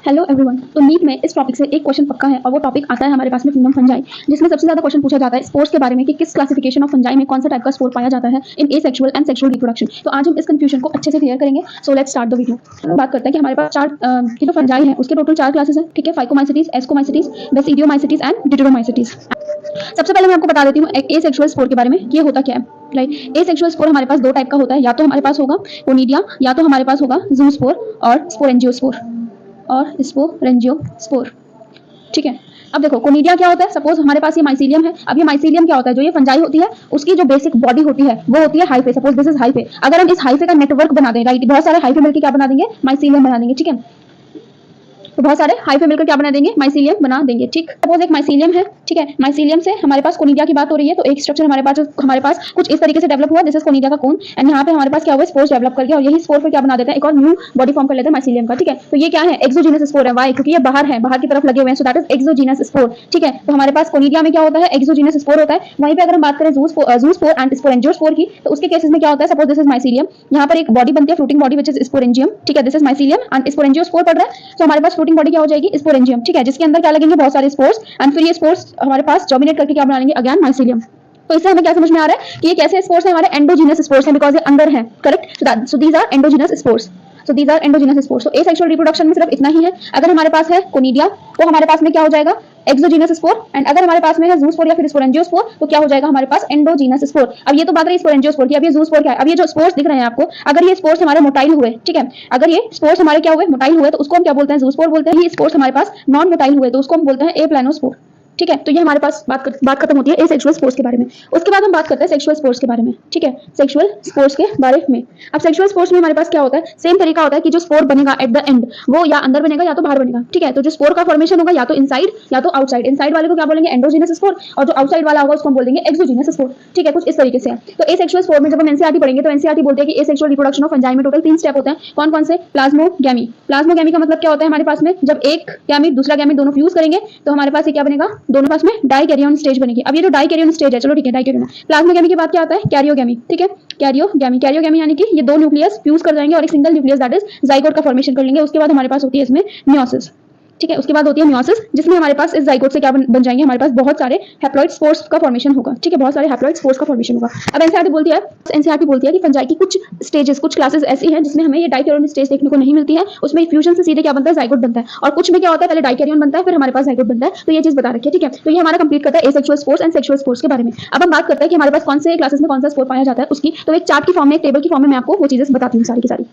Hello everyone. तो NEET में इस टॉपिक से एक क्वेश्चन पक्का है और वो टॉपिक आता है हमारे पास में किंगडम फंजाई, जिसमें सबसे ज्यादा क्वेश्चन पूछा जाता है स्पोर्स के बारे में कि किस क्लासिफिकेशन ऑफ फंजाई में कौन सा टाइप का स्पोर पाया जाता है इन एसेक्सुअल एंड सेक्सुअल रिप्रोडक्शन। तो आज हम इस कंफ्यूजन को अच्छे से क्लियर करेंगे। So let's start the video. बात करते हैं कि हमारे पास चार की जो फंजाई है उसके टोटल 4 क्लासेस है, ठीक है। Phycomycetes, ascomycetes, basidiomycetes and deuteromycetes. सबसे पहले मैं आपको बता देती हूँ एसेक्सुअल स्पोर के बारे में कि ये होता क्या है। राइट, एसेक्सुअल स्पोर हमारे पास दो टाइप का होता है, या तो हमारे पास होगा कोनिडिया या तो हमारे पास होगा ज़ूस्पोर और स्पोरेंजियोस्पोर स्पोर। ठीक है। अब देखो कोनिडिया क्या होता है। सपोज हमारे पास ये माइसीलियम है। अब ये माइसीलियम क्या होता है, जो ये फंजाई होती है उसकी जो बेसिक बॉडी होती है वो होती है hyphae. Suppose this is hyphae. अगर हम इस हाइफे का नेटवर्क बना दें, राइट, बहुत सारे हाइफे मिलकर क्या बना देंगे, माइसीलियम बना देंगे। ठीक है, तो बहुत सारे हाइफे मिलकर क्या बना देंगे, माइसीलियम बना देंगे। ठीक, सपोज एक माइसीलियम है, ठीक है। माइसीलियम से हमारे पास कोनिडिया की बात हो रही है, तो एक स्ट्रक्चर हमारे पास कुछ इस तरीके से डेवलप हुआ, दिस इज कोनिडिया का कोन, एंड यहाँ पे हमारे पास क्या हुआ, स्पोर्स डेवलप कर गया और यही स्पोर पे क्या बना देता है, एक और न्यू बॉडी फॉर्म कर लेता है माइसीलियम का। ठीक है, तो ये क्या है, एक्सोजीनस स्पोर है। वाई? क्योंकि ये बाहर है, बाहर की तरफ लगे हुए हैं, so that is exogenous spore. ठीक है, तो हमारे पास कोनिडिया में क्या होता है, एक्सोजीनस स्पोर होता है। वहीं पे अगर हम बात करें ज़ूस्पोर एंड स्पोरेंजियोस्पोर की, तो उसके केसेस में क्या होता है, सपोज दिस इज माइसीलियम, यहाँ पर एक बॉडी बनती है fruiting body which is sporangium. ठीक है, this is mycelium and sporangiospore पड़ रहा है, तो हमारे पास फ्रूटिंग बॉडी क्या हो जाएगी, स्पोरेंजियम। ठीक है, जिसके अंदर क्या लगेंगे, बहुत सारे स्पोर्स, एंड फिर ये स्पोर्स हमारे पास डोमिनेट करके क्या बना लेंगे, अगेन माइसीलियम। तो इससे हमें क्या समझ में आ रहा है कि ये कैसे स्पोर्स है, हमारे एंडोजीनस स्पोर्स हैं, बिकॉज ये अंदर है। Correct, so these are endogenous spores. So these are endogenous spores. तो एसेक्सुअल रिप्रोडक्शन में सिर्फ इतना ही है। अगर हमारे पास है कोनिडिया तो हमारे पास में क्या हो जाएगा, एक्सोजीनस स्पोर, एंड अगर हमारे पास में है ज़ूस्पोर या फिर स्पोरेंजियोस्पोर तो क्या हो जाएगा हमारे पास, एंडोजीनस स्पोर। अब ये तो बात रही स्पोरेंजियोस्पोर की, अब ये ज़ूस्पोर क्या है। अब ये जो स्पोर्स दिख रहे हैं आपको, अगर ये स्पोर्स हमारे मोटाइल हुए, ठीक है, अगर ये स्पोर्स हमारे क्या हुए, मोटाइल हुए, तो उसको हम क्या बोलते हैं, ज़ूस्पोर बोलते हैं। ये स्पोर्स हमारे पास नॉन मोटाइल हुए तो उसको हम बोलते हैं एप्लानोस्पोर। ठीक है, तो ये हमारे पास बात खत्म होती है एसेक्सुअल स्पोर्स के बारे में। उसके बाद हम बात करते हैं सेक्सुअल स्पोर्स के बारे में। ठीक है, सेक्सुअल स्पोर्स के बारे में। अब सेक्सुअल स्पोर्स में हमारे पास क्या होता है, सेम तरीका होता है कि जो स्पोर बनेगा एट द एंड वो या अंदर बनेगा या तो बाहर बनेगा। ठीक है, तो जो स्पोर का फॉर्मेशन होगा या तो इनसाइड या तो आउटसाइड। इनसाइड वाले को क्या बोलेंगे, एंडोजीनस स्पोर, और जो आउटसाइड वाला होगा उसको हम बोलेंगे एक्सोजीनस स्पोर। ठीक है, कुछ इस तरीके से है। तो एसेक्सुअल स्पोर में जब हम एनसीईआरटी पढ़ेंगे तो एनसीईआरटी बोलते हैं कि एसेक्सुअल रिप्रोडक्शन ऑफ फंजाई में टोटल 3 स्टेप होते हैं। कौन कौन से, प्लाज्मोगैमी। प्लाज्मोगैमी का मतलब क्या होता है, हमारे पास में जब एक गैमीट दूसरा गैमीट दोनों फ्यूज करेंगे तो हमारे पास ये क्या बनेगा, दोनों पास में डाइकैरियन स्टेज बनेगी। अब ये जो डाइकैरियन स्टेज है, चलो ठीक है, डाइकैरियन। प्लाज्मोगैमी के बाद क्या आता है, कैरियोगैमी। ठीक है, कैरियोगैमी यानी कि ये दो न्यूक्लियस फ्यूज कर जाएंगे और एक single nucleus that is zygote का फॉर्मेशन कर लेंगे। उसके बाद हमारे पास होती है इसमें मियोसिस। ठीक है, उसके बाद होती है मियोसिस, जिसमें हमारे पास इस जाइगोट से क्या बन जाएंगे, हमारे पास बहुत सारे हैप्लॉइड स्पोर्स का फॉर्मेशन होगा। ठीक है, बहुत सारे हैप्लॉइड स्पोर्स का फॉर्मेशन होगा। अब एनसीईआरटी बोलती है कि फंजाई की कुछ स्टेजेस, कुछ क्लासेस ऐसी हैं जिसमें हमें ये डाइकैरियन स्टेज देखने को नहीं मिलती है। उसमें फ्यूजन से सीधे क्या बनता है, जाइगोट बनता है, और कुछ में क्या होता है, पहले डाइकैरियन बनता है फिर हमारे पास जाइगोट बनता है। तो ये चीज बता रखी है। ठीक है, तो ये हमारा कंप्लीट करता है asexual spores and sexual spores के बारे में। अब हम बात करते हैं कि हमारे पास कौन से क्लासेस में कौन सा स्पोर पाया जाता है उसकी। तो एक चार्ट की फॉर्म में, एक टेबल की फॉर्म में मैं आपको वो चीजें बताती हूँ सारी की सारी।